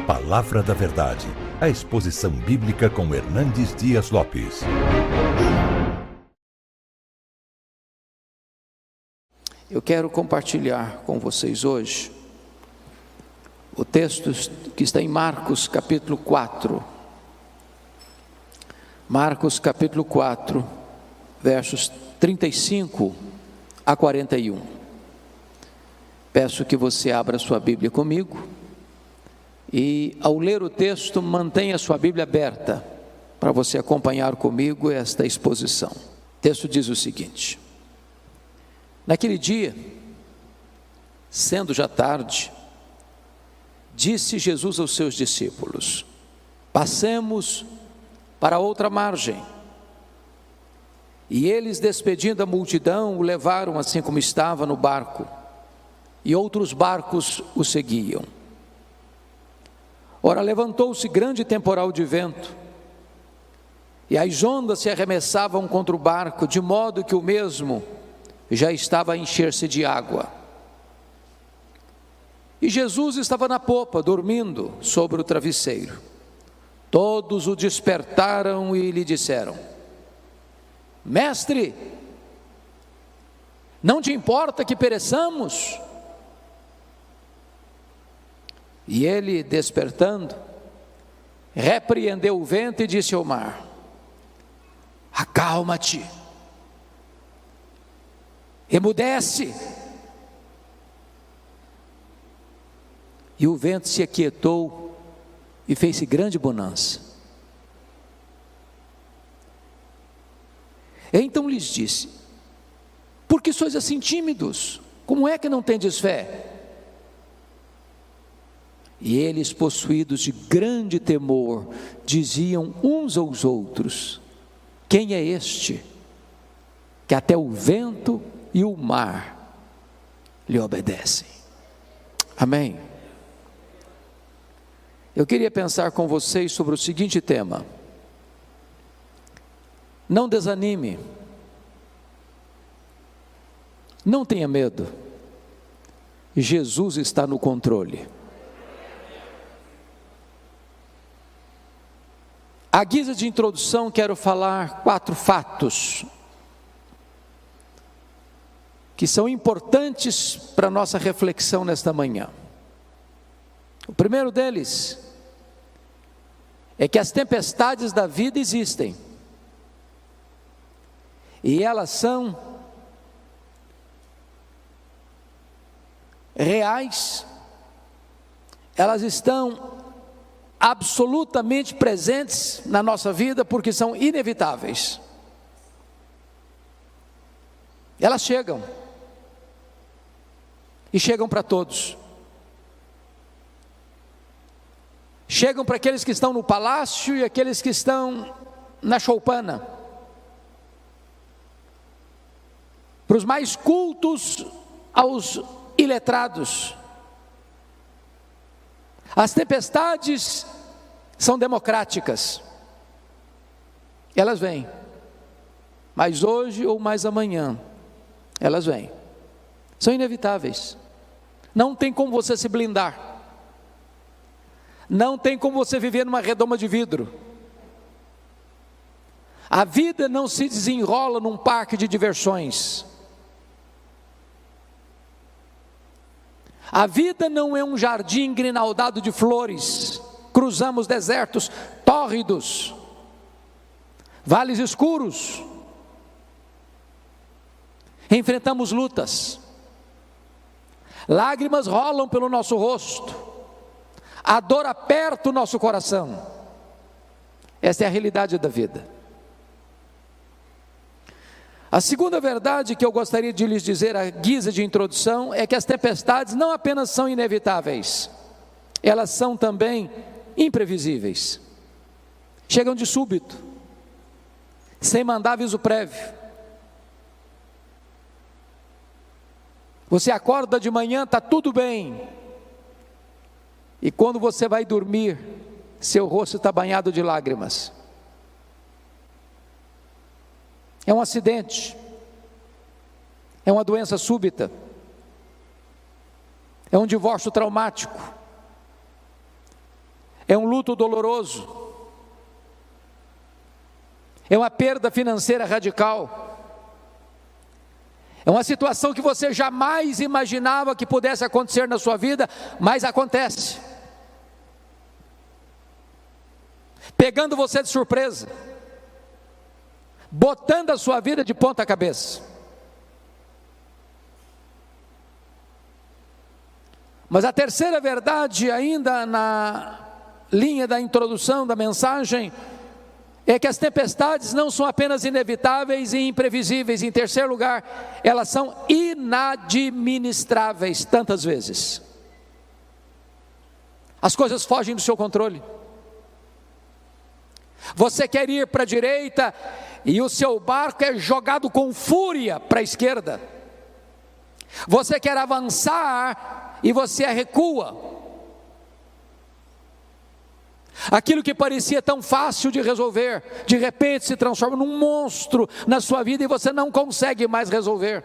Palavra da Verdade, a exposição bíblica com Hernandes Dias Lopes. Eu quero compartilhar com vocês hoje o texto que está em Marcos capítulo 4. Marcos capítulo 4, versos 35 a 41. Peço que você abra sua Bíblia comigo e, ao ler o texto, mantenha sua Bíblia aberta para você acompanhar comigo esta exposição. O texto diz o seguinte: naquele dia, sendo já tarde, disse Jesus aos seus discípulos: passemos para outra margem. E eles, despedindo a multidão, o levaram assim como estava no barco, e outros barcos o seguiam. Ora, levantou-se grande temporal de vento, e as ondas se arremessavam contra o barco, de modo que o mesmo já estava a encher-se de água. E Jesus estava na popa, dormindo sobre o travesseiro. Todos o despertaram e lhe disseram: Mestre, não te importa que pereçamos? E ele, despertando, repreendeu o vento e disse ao mar: acalma-te, emudece. E o vento se aquietou e fez-se grande bonança. Então lhes disse: por que sois assim tímidos? Como é que não tendes fé? E eles, possuídos de grande temor, diziam uns aos outros: quem é este, que até o vento e o mar lhe obedecem? Amém? Eu queria pensar com vocês sobre o seguinte tema: não desanime, não tenha medo, Jesus está no controle. À guisa de introdução, quero falar 4 fatos que são importantes para a nossa reflexão nesta manhã. O primeiro deles é que as tempestades da vida existem, e elas são reais, elas estão absolutamente presentes na nossa vida, porque são inevitáveis. Elas chegam, e chegam para todos. Chegam para aqueles que estão no palácio e aqueles que estão na choupana, para os mais cultos aos iletrados. As tempestades são democráticas, elas vêm, mas hoje ou mais amanhã, elas vêm, são inevitáveis, não tem como você se blindar, não tem como você viver numa redoma de vidro. A vida não se desenrola num parque de diversões. A vida não é um jardim grinaldado de flores. Cruzamos desertos tórridos, vales escuros, enfrentamos lutas, lágrimas rolam pelo nosso rosto, a dor aperta o nosso coração. Essa é a realidade da vida. A segunda verdade que eu gostaria de lhes dizer à guisa de introdução é que as tempestades não apenas são inevitáveis, elas são também imprevisíveis. Chegam de súbito, sem mandar aviso prévio. Você acorda de manhã, está tudo bem, e quando você vai dormir, seu rosto está banhado de lágrimas. É um acidente, é uma doença súbita, é um divórcio traumático, é um luto doloroso, é uma perda financeira radical, é uma situação que você jamais imaginava que pudesse acontecer na sua vida, mas acontece, pegando você de surpresa, botando a sua vida de ponta cabeça. Mas a terceira verdade, ainda na linha da introdução da mensagem, é que as tempestades não são apenas inevitáveis e imprevisíveis. Em terceiro lugar, elas são inadministráveis tantas vezes. As coisas fogem do seu controle. Você quer ir para a direita e o seu barco é jogado com fúria para a esquerda. Você quer avançar e você recua. Aquilo que parecia tão fácil de resolver, de repente se transforma num monstro na sua vida e você não consegue mais resolver.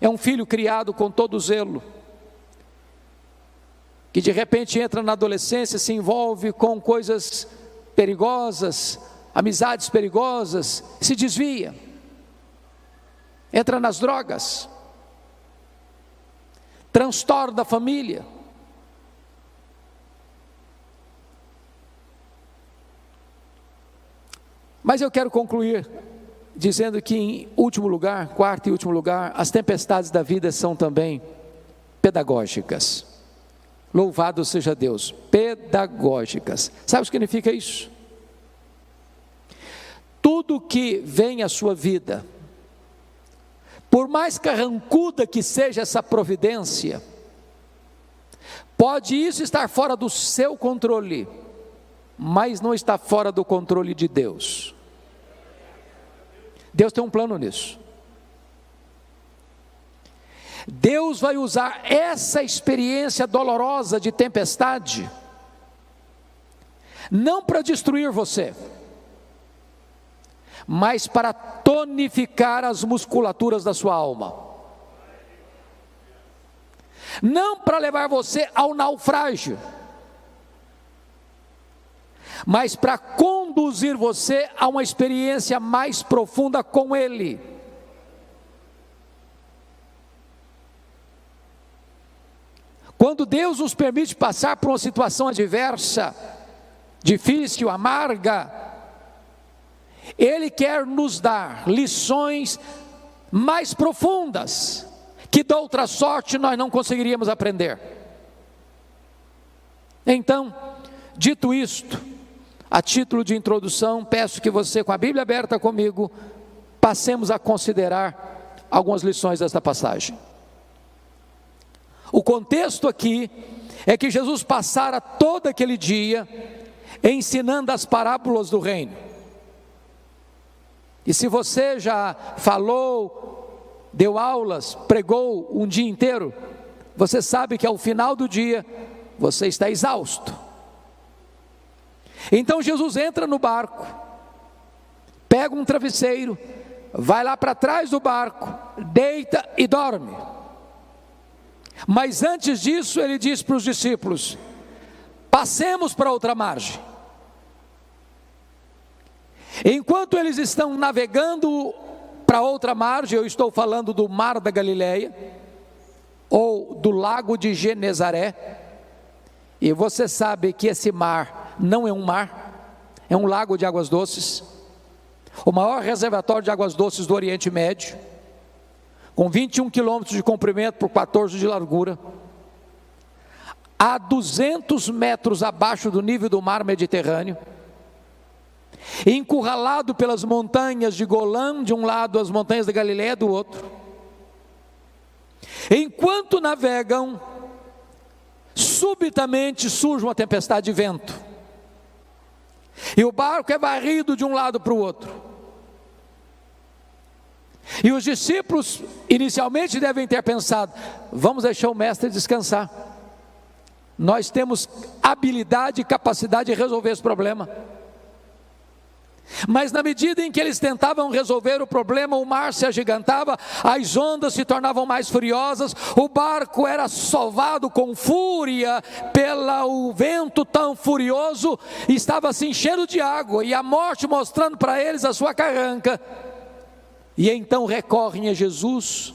É um filho criado com todo zelo, que de repente entra na adolescência, se envolve com coisas perigosas, amizades perigosas, se desvia, entra nas drogas, transtorno da família. Mas eu quero concluir dizendo que, em último lugar, quarto e último lugar, as tempestades da vida são também pedagógicas. Louvado seja Deus, pedagógicas. Sabe o que significa isso? Tudo que vem à sua vida, por mais carrancuda que seja essa providência, pode isso estar fora do seu controle, mas não está fora do controle de Deus. Deus tem um plano nisso. Deus vai usar essa experiência dolorosa de tempestade, não para destruir você, mas para tonificar as musculaturas da sua alma, não para levar você ao naufrágio, mas para conduzir você a uma experiência mais profunda com Ele. Quando Deus nos permite passar por uma situação adversa, difícil, amarga, Ele quer nos dar lições mais profundas, que de outra sorte nós não conseguiríamos aprender. Então, dito isto, a título de introdução, peço que você, com a Bíblia aberta comigo, passemos a considerar algumas lições desta passagem. O contexto aqui é que Jesus passara todo aquele dia ensinando as parábolas do reino. E se você já falou, deu aulas, pregou um dia inteiro, você sabe que ao final do dia você está exausto. Então Jesus entra no barco, pega um travesseiro, vai lá para trás do barco, deita e dorme. Mas antes disso ele diz para os discípulos: passemos para outra margem. Enquanto eles estão navegando para outra margem, eu estou falando do Mar da Galileia, ou do Lago de Genezaré, e você sabe que esse mar não é um mar, é um lago de águas doces, o maior reservatório de águas doces do Oriente Médio, com 21 quilômetros de comprimento por 14 de largura, a 200 metros abaixo do nível do mar Mediterrâneo, encurralado pelas montanhas de Golã de um lado, as montanhas da Galileia do outro. Enquanto navegam, subitamente surge uma tempestade de vento, e o barco é varrido de um lado para o outro. E os discípulos inicialmente devem ter pensado: vamos deixar o mestre descansar, nós temos habilidade e capacidade de resolver esse problema. Mas na medida em que eles tentavam resolver o problema, o mar se agigantava, as ondas se tornavam mais furiosas, o barco era sovado com fúria pelo vento tão furioso, estava se enchendo de água, e a morte mostrando para eles a sua carranca. E então recorrem a Jesus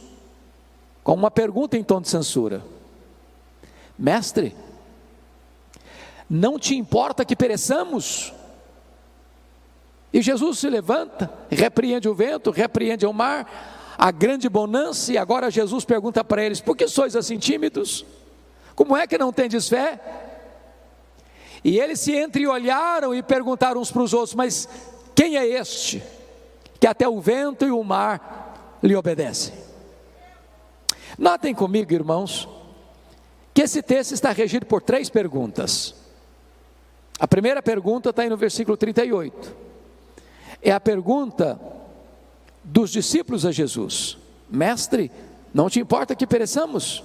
com uma pergunta em tom de censura: Mestre, não te importa que pereçamos? E Jesus se levanta, repreende o vento, repreende o mar, a grande bonança, e agora Jesus pergunta para eles: por que sois assim tímidos? Como é que não tendes fé? E eles se entreolharam e perguntaram uns para os outros: mas quem é este, que até o vento e o mar lhe obedecem? Notem comigo, irmãos, que esse texto está regido por 3 perguntas. A primeira pergunta está aí no versículo 38. É a pergunta dos discípulos a Jesus: Mestre, não te importa que pereçamos?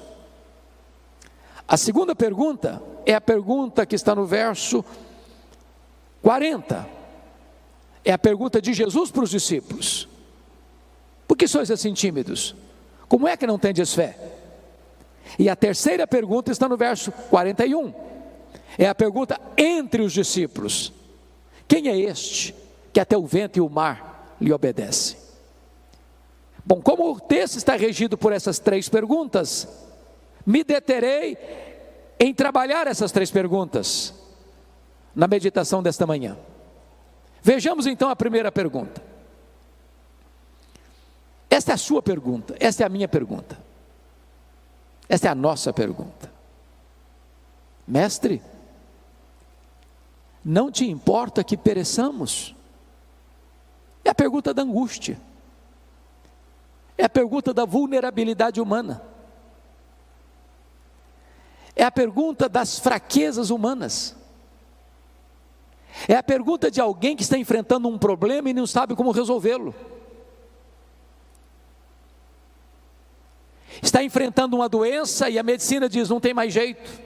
A segunda pergunta é a pergunta que está no verso 40. É a pergunta de Jesus para os discípulos: por que sois assim tímidos? Como é que não tendes fé? E a terceira pergunta está no verso 41. É a pergunta entre os discípulos: quem é este que até o vento e o mar lhe obedecem? Bom, como o texto está regido por essas 3 perguntas, me deterei em trabalhar essas 3 perguntas na meditação desta manhã. Vejamos então a primeira pergunta. Esta é a sua pergunta, esta é a minha pergunta, esta é a nossa pergunta. Mestre, não te importa que pereçamos? É a pergunta da angústia, é a pergunta da vulnerabilidade humana, é a pergunta das fraquezas humanas, é a pergunta de alguém que está enfrentando um problema e não sabe como resolvê-lo, está enfrentando uma doença e a medicina diz: não tem mais jeito.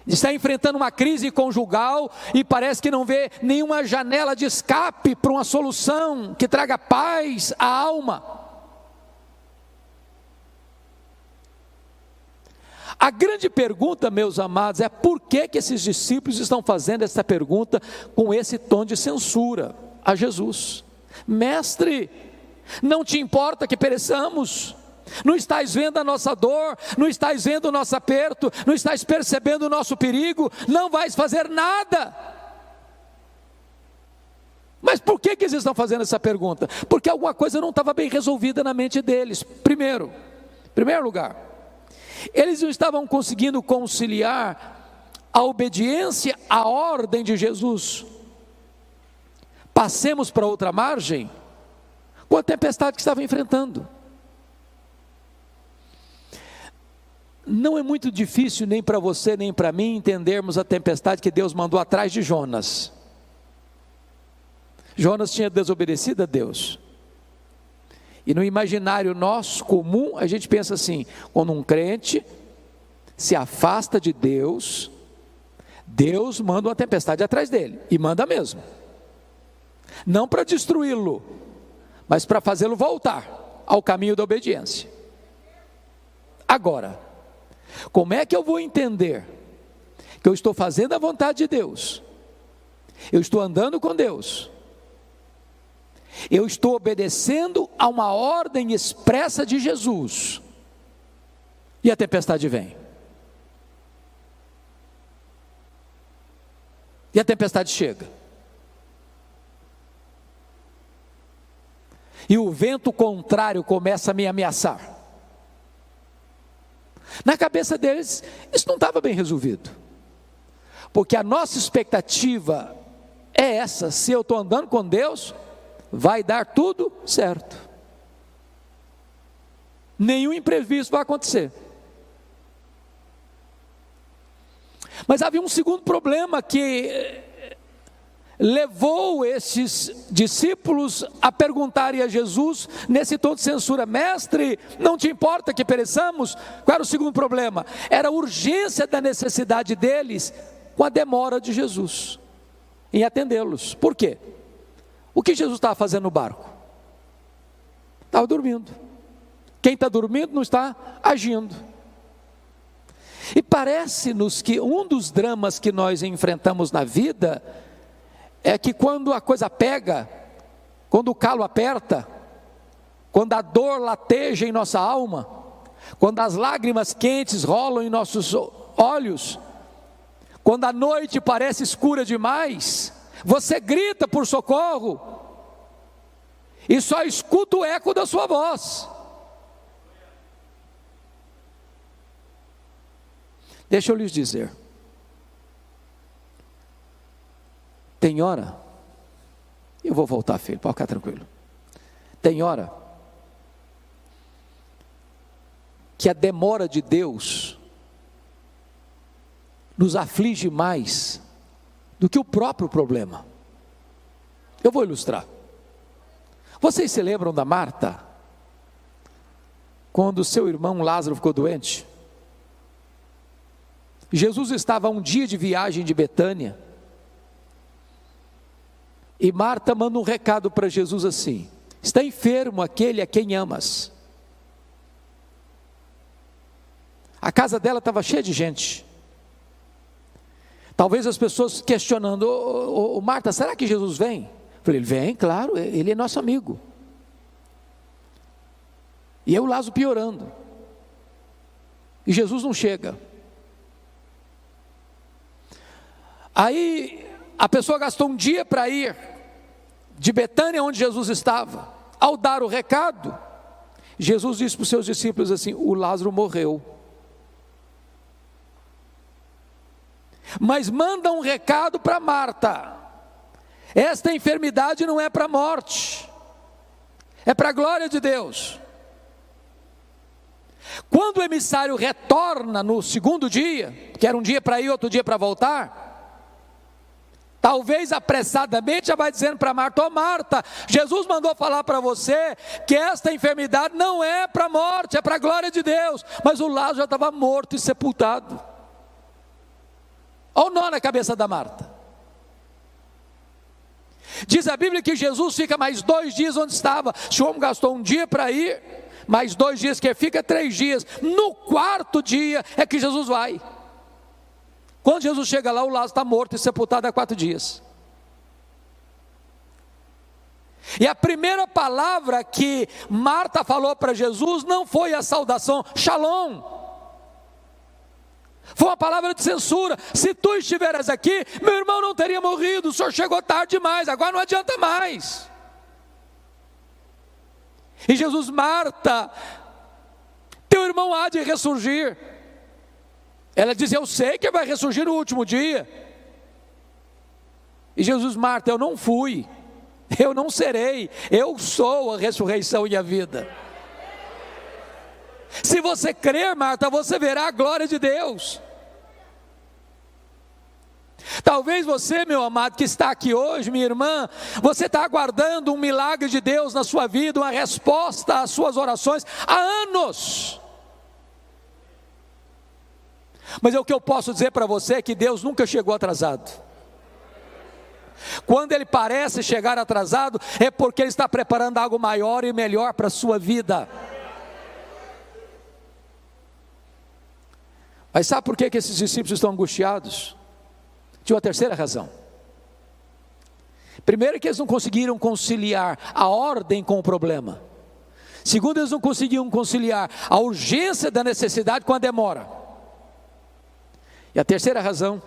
Está enfrentando uma crise conjugal e parece que não vê nenhuma janela de escape para uma solução que traga paz à alma. A grande pergunta, meus amados, é por que esses discípulos estão fazendo essa pergunta com esse tom de censura a Jesus? Mestre, não te importa que pereçamos? Não estás vendo a nossa dor, não estás vendo o nosso aperto, não estás percebendo o nosso perigo, não vais fazer nada. Mas por que eles estão fazendo essa pergunta? Porque alguma coisa não estava bem resolvida na mente deles. Primeiro lugar, eles não estavam conseguindo conciliar a obediência à ordem de Jesus: passemos para outra margem, com a tempestade que estavam enfrentando. Não é muito difícil nem para você nem para mim entendermos a tempestade que Deus mandou atrás de Jonas. Jonas tinha desobedecido a Deus. E no imaginário nosso comum, a gente pensa assim: quando um crente se afasta de Deus, Deus manda uma tempestade atrás dele, e manda mesmo. Não para destruí-lo, mas para fazê-lo voltar ao caminho da obediência. Agora, como é que eu vou entender que eu estou fazendo a vontade de Deus, eu estou andando com Deus, eu estou obedecendo a uma ordem expressa de Jesus, e a tempestade vem? E a tempestade chega, e o vento contrário começa a me ameaçar. Na cabeça deles, isso não estava bem resolvido, porque a nossa expectativa é essa: se eu estou andando com Deus, vai dar tudo certo, nenhum imprevisto vai acontecer. Mas havia um segundo problema que levou esses discípulos a perguntarem a Jesus nesse tom de censura: Mestre, não te importa que pereçamos? Qual era o segundo problema? Era a urgência da necessidade deles com a demora de Jesus. em atendê-los. Por quê? O que Jesus estava fazendo no barco? Estava dormindo. Quem está dormindo não está agindo. E parece-nos que um dos dramas que nós enfrentamos na vida é que quando a coisa pega, quando o calo aperta, quando a dor lateja em nossa alma, quando as lágrimas quentes rolam em nossos olhos, quando a noite parece escura demais, você grita por socorro e só escuta o eco da sua voz. Deixa eu lhes dizer, tem hora, eu vou voltar, filho, pode ficar tranquilo. Tem hora que a demora de Deus nos aflige mais do que o próprio problema. Eu vou ilustrar. Vocês se lembram da Marta? Quando seu irmão Lázaro ficou doente? Jesus estava a um dia de viagem de Betânia, e Marta manda um recado para Jesus assim: está enfermo aquele a quem amas. A casa dela estava cheia de gente. Talvez as pessoas questionando: ô Marta, será que Jesus vem? Eu falei: ele vem, claro, ele é nosso amigo. E eu, Lázaro, piorando, e Jesus não chega. Aí a pessoa gastou um dia para ir de Betânia, onde Jesus estava. Ao dar o recado, Jesus disse para os seus discípulos assim: o Lázaro morreu. Mas manda um recado para Marta: esta enfermidade não é para a morte, é para a glória de Deus. Quando o emissário retorna no segundo dia, que era um dia para ir, outro dia para voltar, talvez apressadamente já vai dizendo para Marta: ô Marta, Jesus mandou falar para você que esta enfermidade não é para a morte, é para a glória de Deus. Mas o Lázaro já estava morto e sepultado. Olha o nó na cabeça da Marta. Diz a Bíblia que Jesus fica mais 2 dias onde estava. Se o homem gastou um dia para ir, mais 2 dias que fica, 3 dias. No 4º dia é que Jesus vai. Quando Jesus chega lá, o Lázaro está morto e sepultado há 4 dias. E a primeira palavra que Marta falou para Jesus não foi a saudação Shalom. Foi uma palavra de censura: se tu estiveras aqui, meu irmão não teria morrido, o senhor chegou tarde demais, agora não adianta mais. E Jesus: Marta, teu irmão há de ressurgir. Ela diz: eu sei que vai ressurgir no último dia. E Jesus: Marta, eu não fui, eu não serei, eu sou a ressurreição e a vida. Se você crer, Marta, você verá a glória de Deus. Talvez você, meu amado, que está aqui hoje, minha irmã, você está aguardando um milagre de Deus na sua vida, uma resposta às suas orações há anos. Mas o que eu posso dizer para você é que Deus nunca chegou atrasado. Quando Ele parece chegar atrasado, é porque Ele está preparando algo maior e melhor para a sua vida. Mas sabe por que esses discípulos estão angustiados? Tinha uma terceira razão. Primeiro, que eles não conseguiram conciliar a ordem com o problema. Segundo, eles não conseguiam conciliar a urgência da necessidade com a demora. E a terceira razão,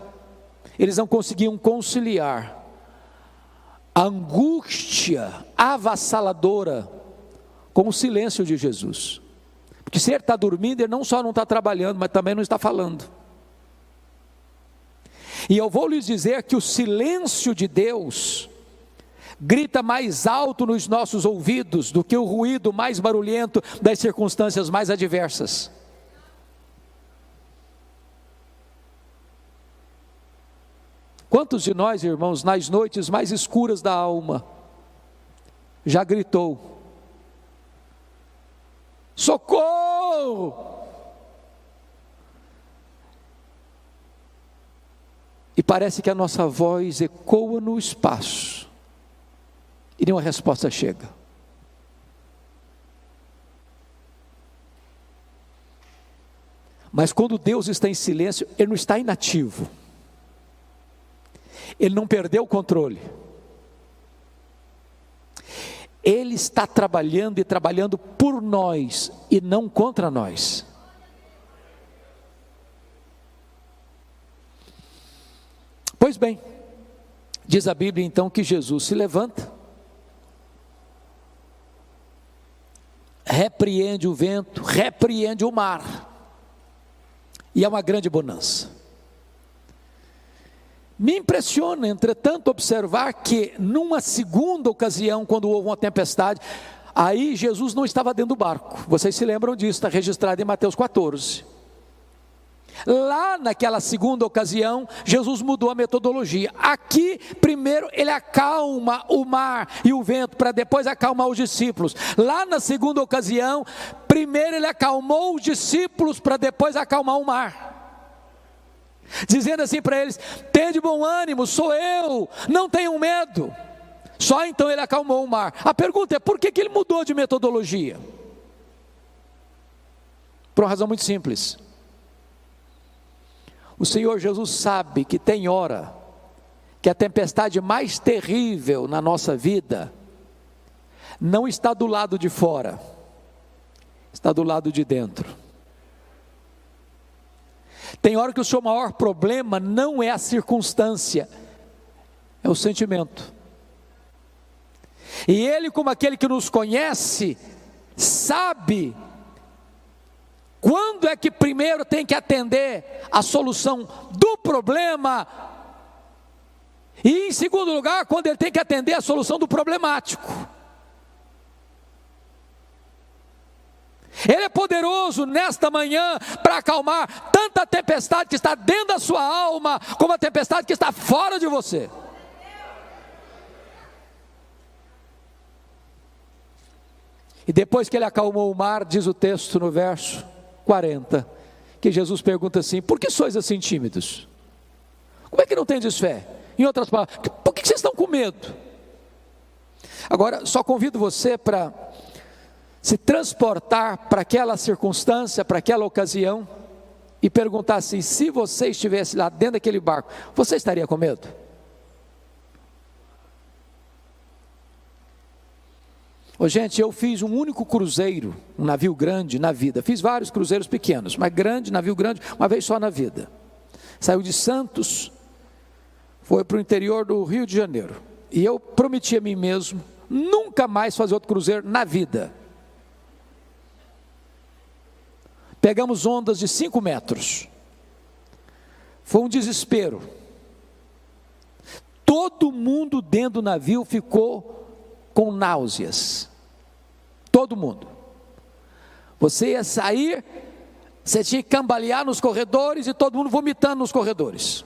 eles não conseguiam conciliar a angústia avassaladora com o silêncio de Jesus. Porque se ele está dormindo, ele não só não está trabalhando, mas também não está falando. E eu vou lhes dizer que o silêncio de Deus grita mais alto nos nossos ouvidos do que o ruído mais barulhento das circunstâncias mais adversas. Quantos de nós, irmãos, nas noites mais escuras da alma, já gritou: socorro! e parece que a nossa voz ecoa no espaço, e nenhuma resposta chega. Mas quando Deus está em silêncio, Ele não está inativo, Ele não perdeu o controle, Ele está trabalhando e trabalhando por nós e não contra nós. Pois bem, diz a Bíblia então que Jesus se levanta, repreende o vento, repreende o mar, e é uma grande bonança. Me impressiona, entretanto, observar que numa segunda ocasião, quando houve uma tempestade, aí Jesus não estava dentro do barco. Vocês se lembram disso, está registrado em Mateus 14. Lá naquela segunda ocasião, Jesus mudou a metodologia. Aqui, primeiro ele acalma o mar e o vento, para depois acalmar os discípulos. Lá na segunda ocasião, primeiro ele acalmou os discípulos, para depois acalmar o mar, dizendo assim para eles: tende bom ânimo, sou eu, não tenham medo. Só então ele acalmou o mar. A pergunta é: por que ele mudou de metodologia? Por uma razão muito simples. O Senhor Jesus sabe que tem hora que a tempestade mais terrível na nossa vida não está do lado de fora, está do lado de dentro. Tem hora que o seu maior problema não é a circunstância, é o sentimento. E Ele, como aquele que nos conhece, sabe quando é que primeiro tem que atender a solução do problema, e em segundo lugar, quando ele tem que atender a solução do problemático. Ele é poderoso nesta manhã para acalmar tanta tempestade que está dentro da sua alma, como a tempestade que está fora de você. E depois que ele acalmou o mar, diz o texto no verso 40, que Jesus pergunta assim: por que sois assim tímidos? Como é que não tendes fé? Em outras palavras, por que vocês estão com medo? Agora, só convido você para se transportar para aquela circunstância, para aquela ocasião, e perguntar assim: se você estivesse lá dentro daquele barco, você estaria com medo? Ô, gente, eu fiz um único cruzeiro, um navio grande na vida. Fiz vários cruzeiros pequenos, mas grande, navio grande, uma vez só na vida. Saiu de Santos, foi para o interior do Rio de Janeiro. E eu prometi a mim mesmo nunca mais fazer outro cruzeiro na vida. Pegamos ondas de 5 metros. Foi um desespero. Todo mundo dentro do navio ficou com náuseas. Todo mundo. Você ia sair, você tinha que cambalear nos corredores e todo mundo vomitando nos corredores.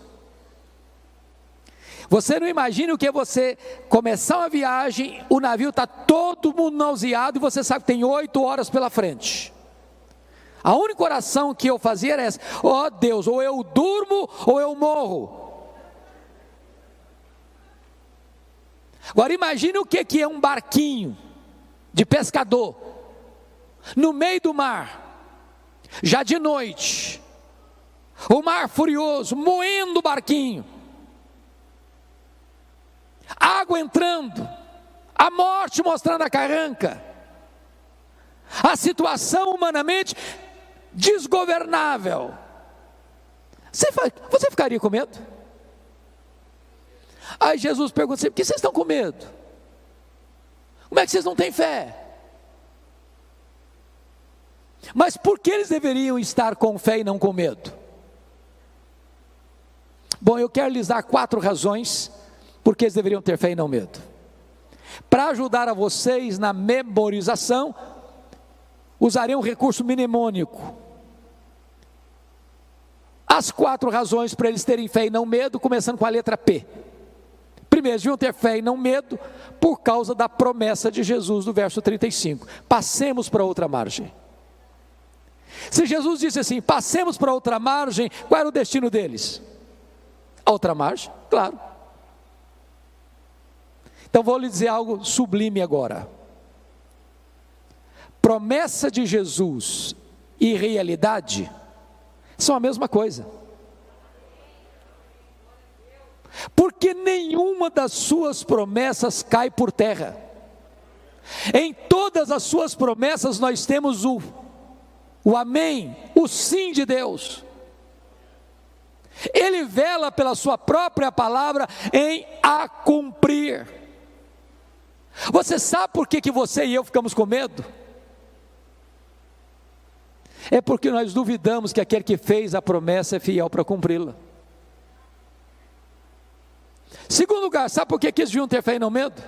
Você não imagina o que é você começar uma viagem, o navio está todo mundo nauseado e você sabe que tem 8 horas pela frente. A única oração que eu fazia era essa: ó Deus, ou eu durmo ou eu morro. Agora imagine o que é um barquinho de pescador no meio do mar, já de noite, o mar furioso, moendo o barquinho, água entrando, a morte mostrando a carranca, a situação humanamente desgovernável. Você ficaria com medo? Aí Jesus pergunta assim: por que vocês estão com medo? Como é que vocês não têm fé? Mas por que eles deveriam estar com fé e não com medo? Bom, eu quero lhes dar 4 razões por que eles deveriam ter fé e não medo. Para ajudar a vocês na memorização, usarei um recurso mnemônico. As 4 razões para eles terem fé e não medo, começando com a letra P. Primeiro, deviam ter fé e não medo por causa da promessa de Jesus do verso 35. Passemos para outra margem. Se Jesus disse assim: passemos para outra margem, qual era o destino deles? A outra margem, claro. Então vou lhe dizer algo sublime agora. Promessa de Jesus e realidade são a mesma coisa. Porque nenhuma das suas promessas cai por terra. Em todas as suas promessas nós temos o amém, o sim de Deus. Ele vela pela sua própria palavra em a cumprir. Você sabe por que você e eu ficamos com medo? É porque nós duvidamos que aquele que fez a promessa é fiel para cumpri-la. Segundo lugar, sabe por que eles deviam ter fé e não medo?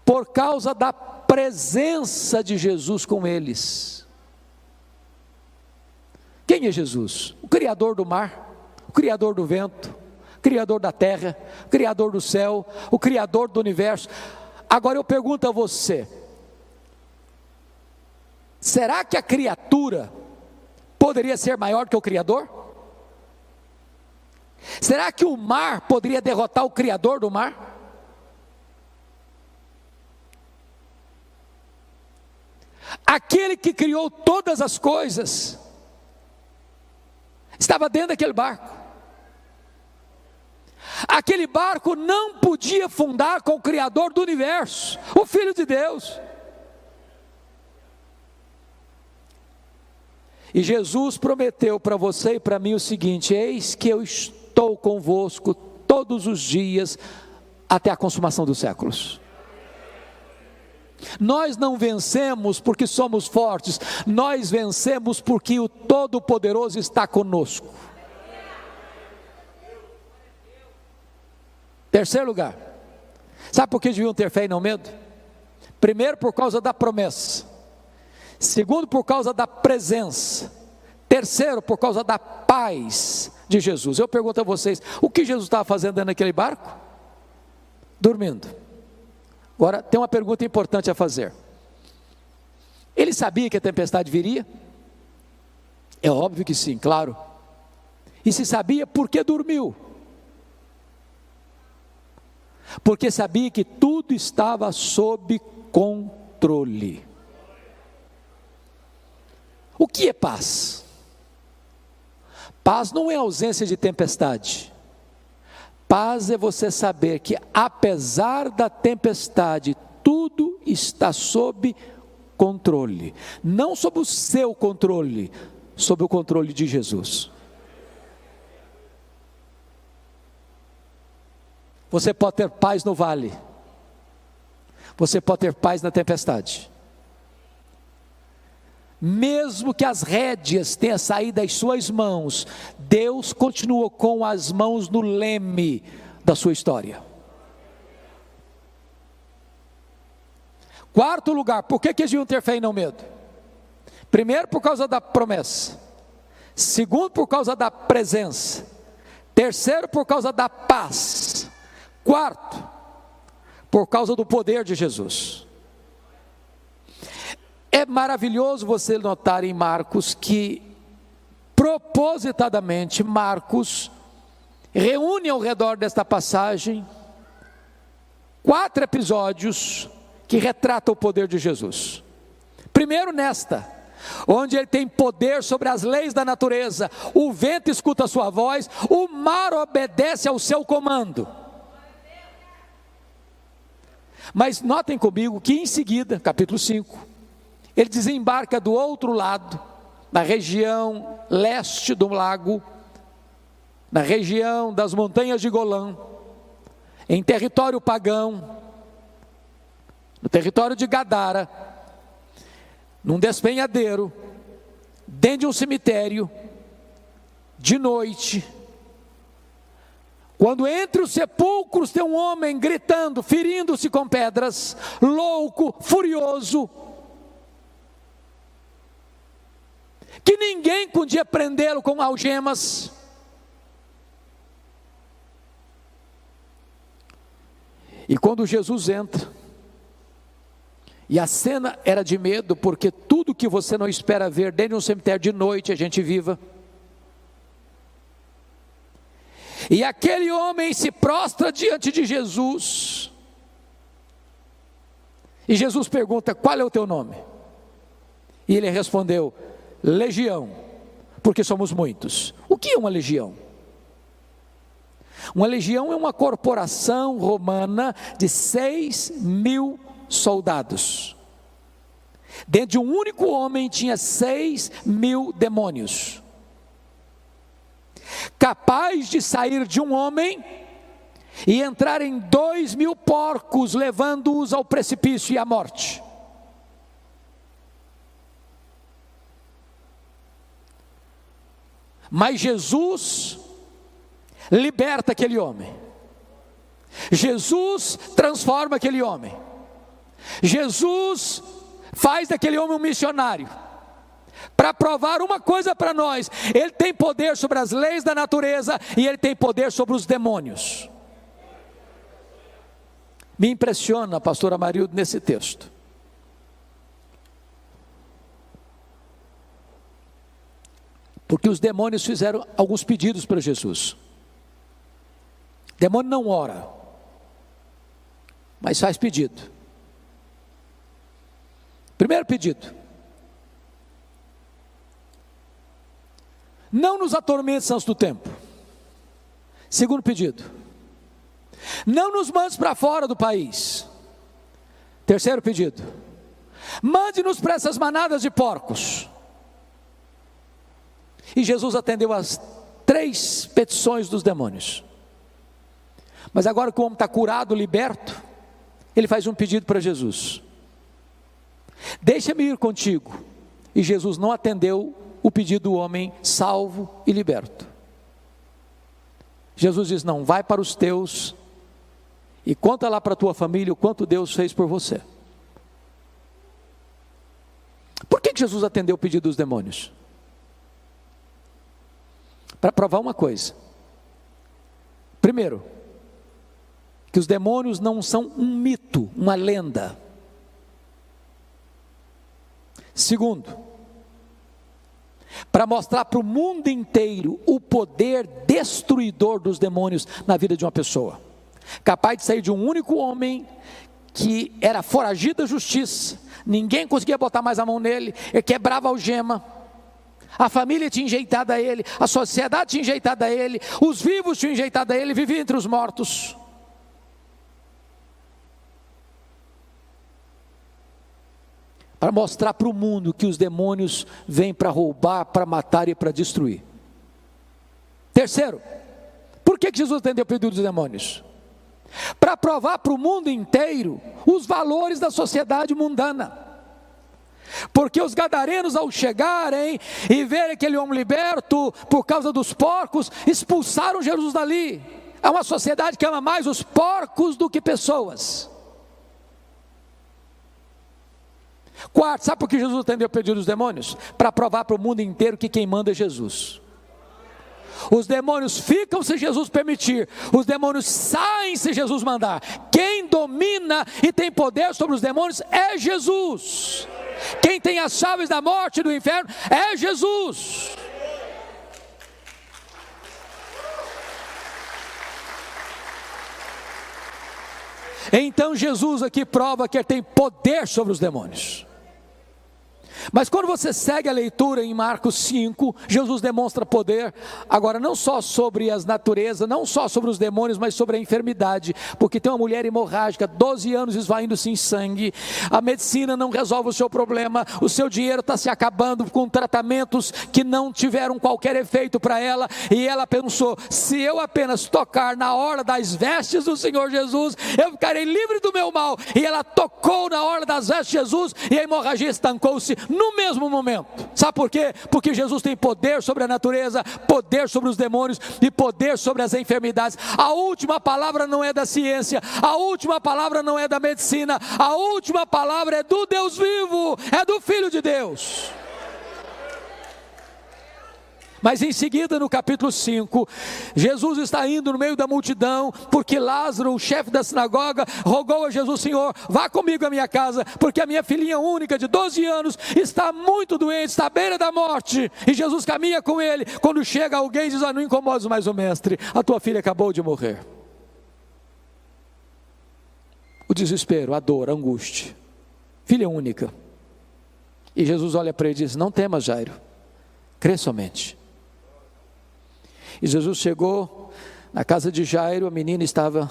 Por causa da presença de Jesus com eles. Quem é Jesus? O Criador do mar, o Criador do vento, o Criador da terra, o Criador do céu, o Criador do universo. Agora eu pergunto a você, será que a criatura poderia ser maior que o Criador? Será que o mar poderia derrotar o Criador do mar? Aquele que criou todas as coisas estava dentro daquele barco. Aquele barco não podia afundar com o Criador do universo, o Filho de Deus. E Jesus prometeu para você e para mim o seguinte: eis que eu estou convosco todos os dias até a consumação dos séculos. Nós não vencemos porque somos fortes, nós vencemos porque o Todo-Poderoso está conosco. Terceiro lugar, sabe por que deviam ter fé e não medo? Primeiro, por causa da promessa. Segundo, por causa da presença. Terceiro, por causa da paz de Jesus. Eu pergunto a vocês, o que Jesus estava fazendo dentro daquele barco? Dormindo. Agora, tem uma pergunta importante a fazer. Ele sabia que a tempestade viria? É óbvio que sim, claro. E se sabia, por que dormiu? Porque sabia que tudo estava sob controle. O que é paz? Paz não é ausência de tempestade. Paz é você saber que apesar da tempestade, tudo está sob controle. Não sob o seu controle, sob o controle de Jesus. Você pode ter paz no vale. Você pode ter paz na tempestade. Mesmo que as rédeas tenham saído das suas mãos, Deus continua com as mãos no leme da sua história. Quarto lugar, por que eles deviam ter fé e não medo? Primeiro, por causa da promessa. Segundo, por causa da presença. Terceiro, por causa da paz. Quarto, por causa do poder de Jesus. É maravilhoso você notar em Marcos que, propositadamente, Marcos reúne ao redor desta passagem 4 episódios que retratam o poder de Jesus. Primeiro nesta, onde ele tem poder sobre as leis da natureza, o vento escuta a sua voz, o mar obedece ao seu comando. Mas notem comigo que em seguida, capítulo 5, ele desembarca do outro lado, na região leste do lago, na região das montanhas de Golã, em território pagão, no território de Gadara, num despenhadeiro, dentro de um cemitério, de noite, quando entre os sepulcros tem um homem gritando, ferindo-se com pedras, louco, furioso, que ninguém podia prendê-lo com algemas. E quando Jesus entra, e a cena era de medo, porque tudo que você não espera ver dentro de um cemitério de noite, a gente viva. E aquele homem se prostra diante de Jesus. E Jesus pergunta: qual é o teu nome? E ele respondeu: Legião, porque somos muitos. O que é uma legião? Uma legião é uma corporação romana de 6.000 soldados. Dentro de um único homem tinha 6.000 demônios, capaz de sair de um homem e entrar em 2.000 porcos, levando-os ao precipício e à morte. Mas Jesus liberta aquele homem. Jesus transforma aquele homem. Jesus faz daquele homem um missionário, para provar uma coisa para nós: ele tem poder sobre as leis da natureza e ele tem poder sobre os demônios. Me impressiona, pastor Amarildo, nesse texto, porque os demônios fizeram alguns pedidos para Jesus. O demônio não ora, mas faz pedido. Primeiro pedido: não nos atormentes antes do tempo. Segundo pedido: não nos mandes para fora do país. Terceiro pedido: mande-nos para essas manadas de porcos. E Jesus atendeu as 3 petições dos demônios. Mas agora que o homem está curado, liberto, ele faz um pedido para Jesus: deixa-me ir contigo. E Jesus não atendeu o pedido do homem salvo e liberto. Jesus diz: não, vai para os teus e conta lá para a tua família o quanto Deus fez por você. Por que Jesus atendeu o pedido dos demônios? Para provar uma coisa. Primeiro, que os demônios não são um mito, uma lenda. Segundo, para mostrar para o mundo inteiro o poder destruidor dos demônios na vida de uma pessoa, capaz de sair de um único homem que era foragido da justiça, ninguém conseguia botar mais a mão nele, ele quebrava a algema, a família tinha enjeitado a ele, a sociedade tinha enjeitado a ele, os vivos tinham enjeitado a ele, vivia entre os mortos. Para mostrar para o mundo que os demônios vêm para roubar, para matar e para destruir. Terceiro, por que Jesus atendeu o pedido dos demônios? Para provar para o mundo inteiro os valores da sociedade mundana. Porque os gadarenos, ao chegarem e verem aquele homem liberto por causa dos porcos, expulsaram Jesus dali. É uma sociedade que ama mais os porcos do que pessoas. Quarto, sabe por que Jesus atendeu o pedido dos demônios? Para provar para o mundo inteiro que quem manda é Jesus. Os demônios ficam se Jesus permitir, os demônios saem se Jesus mandar. Quem domina e tem poder sobre os demônios é Jesus. Quem tem as chaves da morte e do inferno é Jesus. Então Jesus aqui prova que ele tem poder sobre os demônios. Mas quando você segue a leitura em Marcos 5, Jesus demonstra poder, agora não só sobre as naturezas, não só sobre os demônios, mas sobre a enfermidade, porque tem uma mulher hemorrágica, 12 anos esvaindo-se em sangue, a medicina não resolve o seu problema, o seu dinheiro está se acabando com tratamentos que não tiveram qualquer efeito para ela, e ela pensou: se eu apenas tocar na orla das vestes do Senhor Jesus, eu ficarei livre do meu mal. E ela tocou na orla das vestes de Jesus, e a hemorragia estancou-se no mesmo momento. Sabe por quê? Porque Jesus tem poder sobre a natureza, poder sobre os demônios e poder sobre as enfermidades. A última palavra não é da ciência, a última palavra não é da medicina, a última palavra é do Deus vivo, é do Filho de Deus. Mas em seguida, no capítulo 5, Jesus está indo no meio da multidão, porque Lázaro, o chefe da sinagoga, rogou a Jesus: Senhor, vá comigo à minha casa, porque a minha filhinha única de 12 anos está muito doente, está à beira da morte. E Jesus caminha com ele. Quando chega alguém, diz: não incomodes mais o mestre, a tua filha acabou de morrer. O desespero, a dor, a angústia, filha única. E Jesus olha para ele e diz: não temas, Jairo, crê somente. E Jesus chegou na casa de Jairo, a menina estava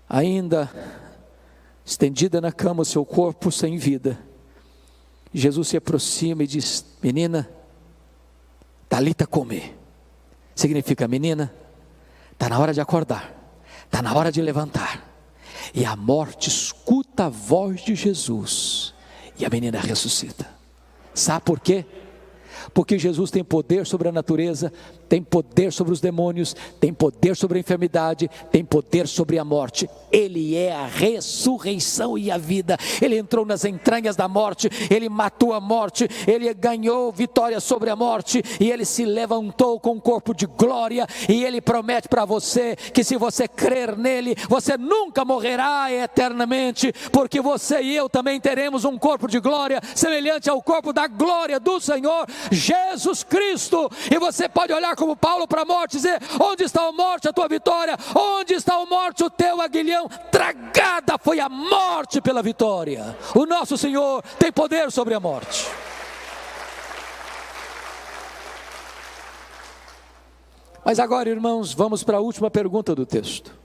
ainda estendida na cama, o seu corpo sem vida. Jesus se aproxima e diz: menina, talita cumi, significa: menina, está na hora de acordar, está na hora de levantar. E a morte escuta a voz de Jesus, e a menina ressuscita. Sabe por quê? Porque Jesus tem poder sobre a natureza, tem poder sobre os demônios, tem poder sobre a enfermidade, tem poder sobre a morte. Ele é a ressurreição e a vida. Ele entrou nas entranhas da morte, ele matou a morte, ele ganhou vitória sobre a morte, e ele se levantou com um corpo de glória. E ele promete para você que, se você crer nele, você nunca morrerá eternamente, porque você e eu também teremos um corpo de glória semelhante ao corpo da glória do Senhor Jesus Cristo. E você pode olhar como Paulo para a morte e dizer: onde está a morte, a tua vitória? Onde está a morte, o teu aguilhão? Tragada foi a morte pela vitória. O nosso Senhor tem poder sobre a morte. Mas agora, irmãos, vamos para a última pergunta do texto.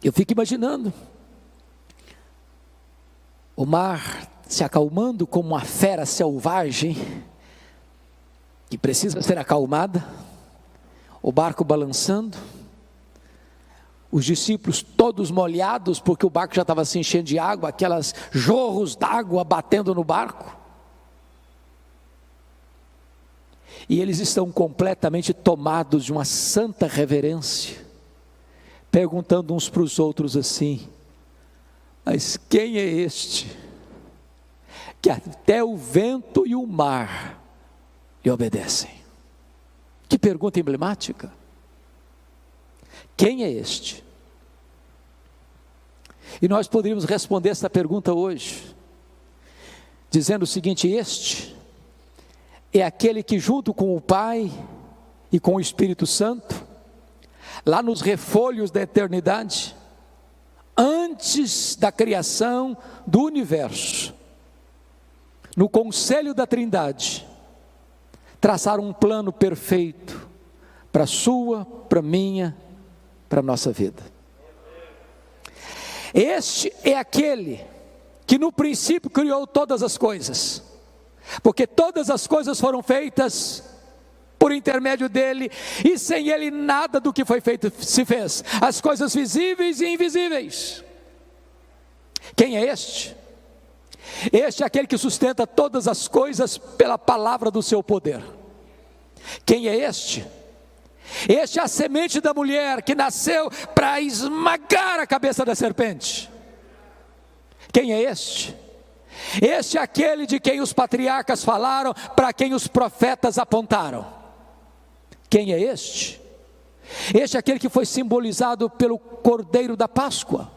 Eu fico imaginando o mar se acalmando como uma fera selvagem que precisa ser acalmada, o barco balançando, os discípulos todos molhados, porque o barco já estava se enchendo de água, aquelas jorros d'água batendo no barco, e eles estão completamente tomados de uma santa reverência, perguntando uns para os outros assim: mas quem é este que até o vento e o mar lhe obedecem? Que pergunta emblemática. Quem é este? E nós poderíamos responder essa pergunta hoje, dizendo o seguinte: este é aquele que, junto com o Pai e com o Espírito Santo, lá nos refolhos da eternidade, antes da criação do universo, no conselho da Trindade, traçaram um plano perfeito para a sua, para a minha, para a nossa vida. Este é aquele que no princípio criou todas as coisas, porque todas as coisas foram feitas por intermédio dele, e sem ele nada do que foi feito se fez, as coisas visíveis e invisíveis. Quem é este? Este é aquele que sustenta todas as coisas pela palavra do seu poder. Quem é este? Este é a semente da mulher que nasceu para esmagar a cabeça da serpente. Quem é este? Este é aquele de quem os patriarcas falaram, para quem os profetas apontaram. Quem é este? Este é aquele que foi simbolizado pelo Cordeiro da Páscoa,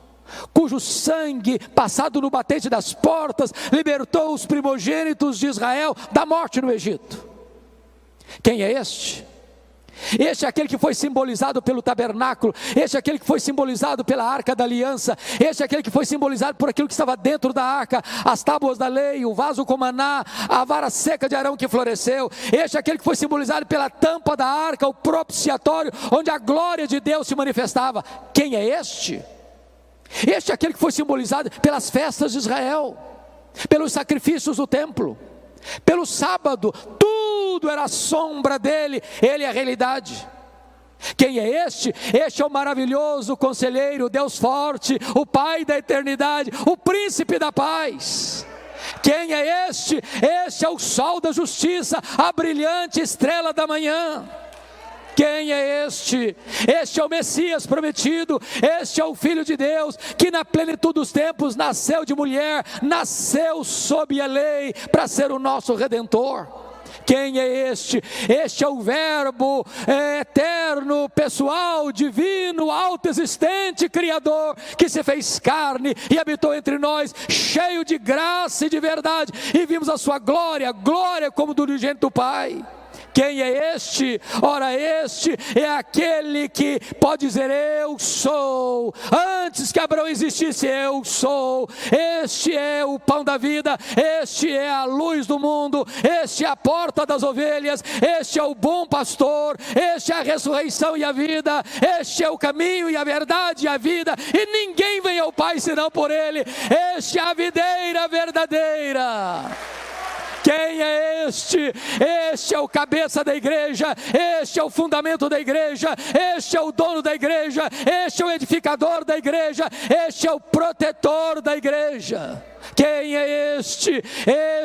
cujo sangue, passado no batente das portas, libertou os primogênitos de Israel da morte no Egito. Quem é este? Este é aquele que foi simbolizado pelo tabernáculo, este é aquele que foi simbolizado pela arca da aliança, este é aquele que foi simbolizado por aquilo que estava dentro da arca, as tábuas da lei, o vaso com maná, a vara seca de Arão que floresceu. Este é aquele que foi simbolizado pela tampa da arca, o propiciatório, onde a glória de Deus se manifestava. Quem é este? Este é aquele que foi simbolizado pelas festas de Israel, pelos sacrifícios do templo, pelo sábado. Tudo era a sombra dele, ele é a realidade. Quem é este? Este é o maravilhoso conselheiro, Deus forte, o Pai da eternidade, o príncipe da paz. Quem é este? Este é o sol da justiça, a brilhante estrela da manhã. Quem é este? Este é o Messias prometido, este é o Filho de Deus, que na plenitude dos tempos nasceu de mulher, nasceu sob a lei, para ser o nosso Redentor. Quem é este? Este é o Verbo eterno, pessoal, divino, autoexistente, Criador, que se fez carne e habitou entre nós, cheio de graça e de verdade, e vimos a sua glória, glória como do unigênito Pai. Quem é este? Ora, este é aquele que pode dizer: eu sou. Antes que Abraão existisse, eu sou. Este é o pão da vida, este é a luz do mundo, este é a porta das ovelhas, este é o bom pastor, este é a ressurreição e a vida, este é o caminho e a verdade e a vida, e ninguém vem ao Pai senão por ele. Este é a videira verdadeira. Quem é este? Este é o cabeça da igreja, este é o fundamento da igreja, este é o dono da igreja, este é o edificador da igreja, este é o protetor da igreja. Quem é este?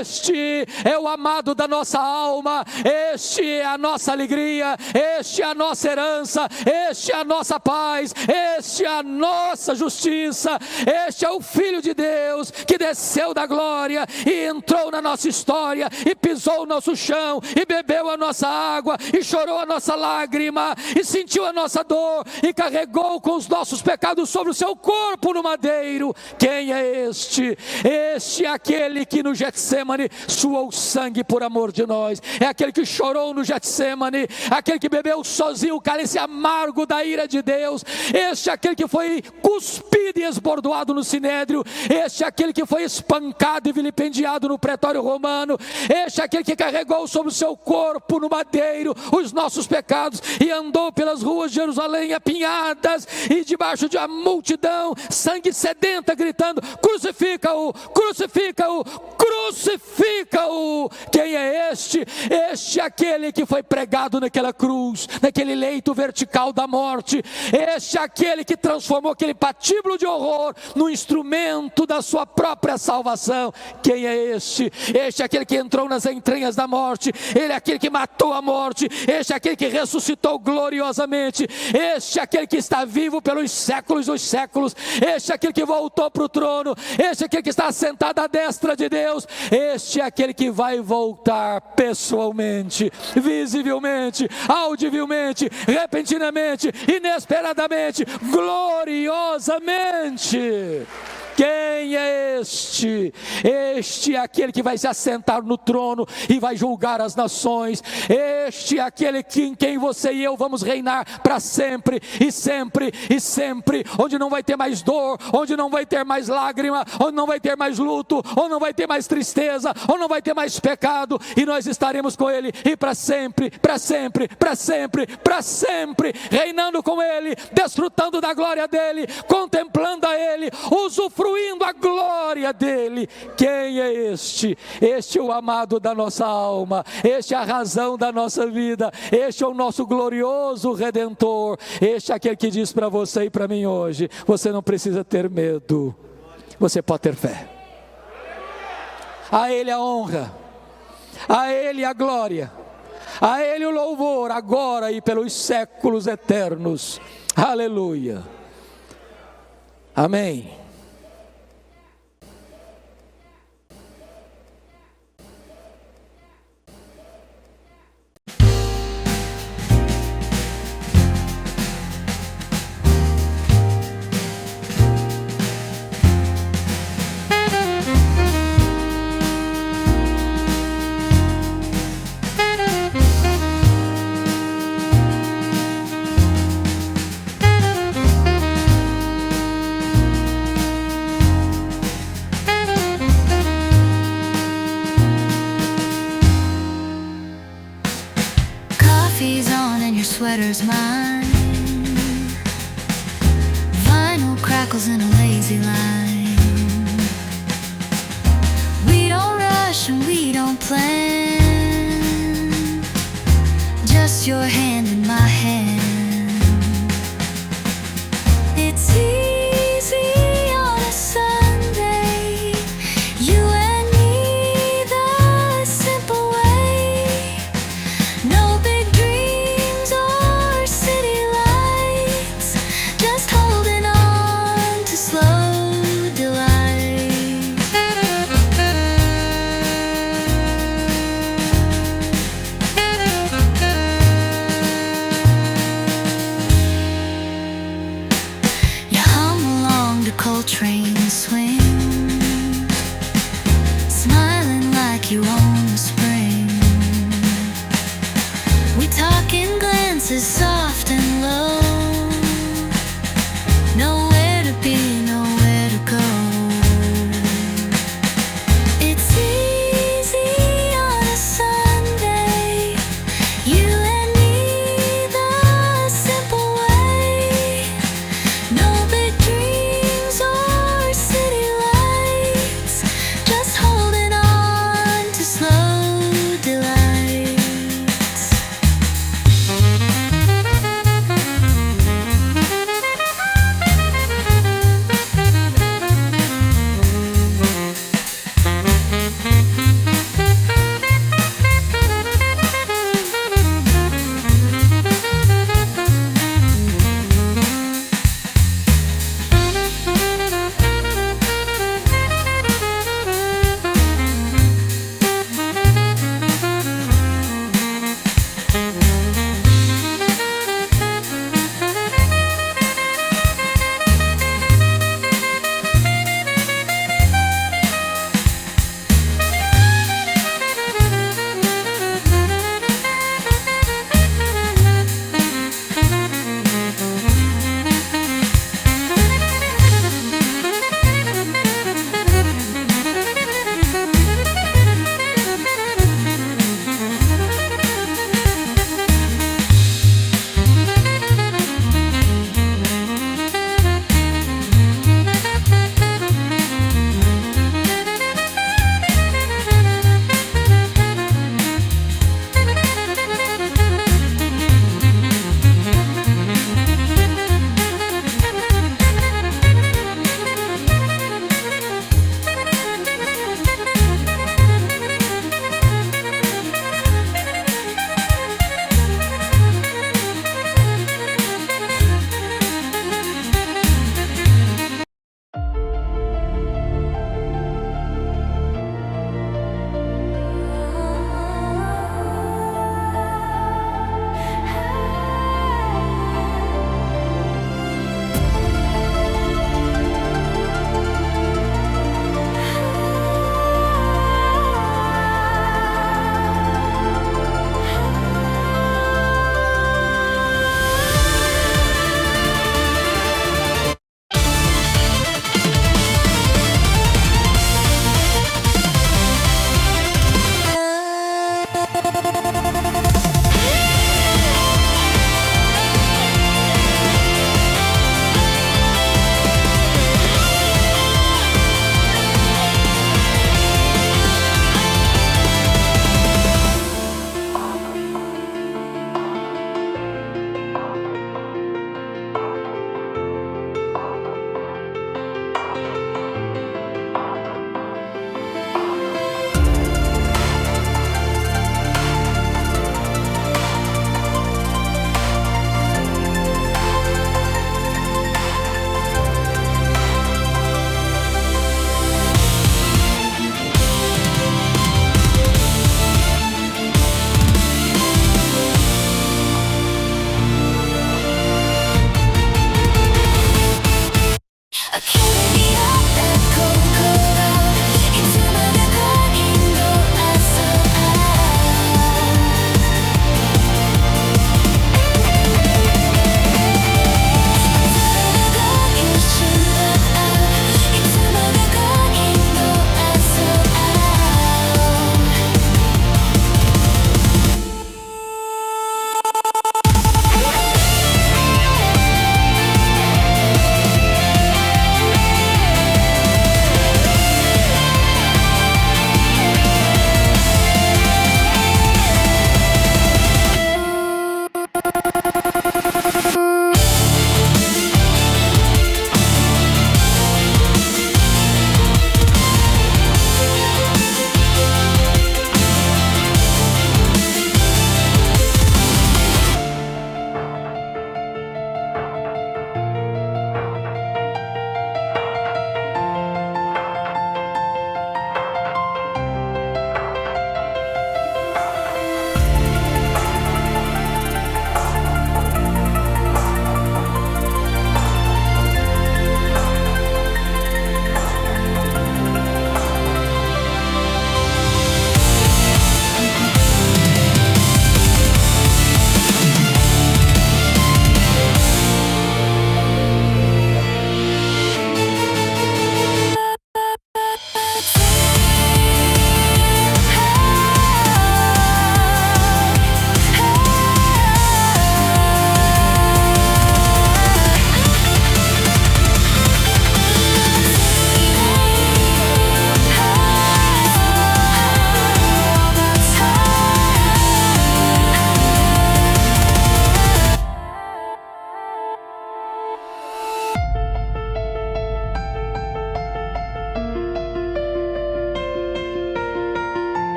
Este é o amado da nossa alma, este é a nossa alegria, este é a nossa herança, este é a nossa paz, este é a nossa justiça, este é o Filho de Deus que desceu da glória e entrou na nossa história e pisou o nosso chão e bebeu a nossa água e chorou a nossa lágrima e sentiu a nossa dor e carregou com os nossos pecados sobre o seu corpo no madeiro. Quem é este? Este é aquele que no Getsemane suou sangue por amor de nós, é aquele que chorou no Getsemane, aquele que bebeu sozinho o cálice amargo da ira de Deus, este é aquele que foi cuspido e esbordoado no sinédrio, este é aquele que foi espancado e vilipendiado no pretório romano, este é aquele que carregou sobre o seu corpo no madeiro os nossos pecados e andou pelas ruas de Jerusalém apinhadas e debaixo de uma multidão sangue sedenta gritando: crucifica-o, crucifica-o, crucifica-o. Quem é este? Este é aquele que foi pregado naquela cruz, naquele leito vertical da morte. Este é aquele que transformou aquele patíbulo de horror no instrumento da sua própria salvação. Quem é este? Este é aquele que entrou nas entranhas da morte, ele é aquele que matou a morte, este é aquele que ressuscitou gloriosamente, este é aquele que está vivo pelos séculos dos séculos, este é aquele que voltou para o trono, este é aquele que está sentado à destra de Deus, este é aquele que vai voltar pessoalmente, visivelmente, audivelmente, repentinamente, inesperadamente, gloriosamente. Quem é este? Este é aquele que vai se assentar no trono e vai julgar as nações. Este é aquele em quem você e eu vamos reinar para sempre e sempre e sempre, onde não vai ter mais dor, onde não vai ter mais lágrima, onde não vai ter mais luto, onde não vai ter mais tristeza, onde não vai ter mais pecado, e nós estaremos com ele e para sempre, para sempre, para sempre, para sempre, reinando com ele, desfrutando da glória dele, contemplando a ele, usufruindo a glória dele. Quem é este? Este é o amado da nossa alma, este é a razão da nossa vida, este é o nosso glorioso Redentor, este é aquele que diz para você e para mim hoje: você não precisa ter medo, você pode ter fé. A ele a honra, a ele a glória, a ele o louvor, agora e pelos séculos eternos. Aleluia. Amém. Sweater's mine. Vinyl crackles in a lazy line. We don't rush and we don't plan. Just your hand in my hand. It's easy on a Sunday, you and me the simple way. No big dreams or like you own the spring. We talk in glances soft and low.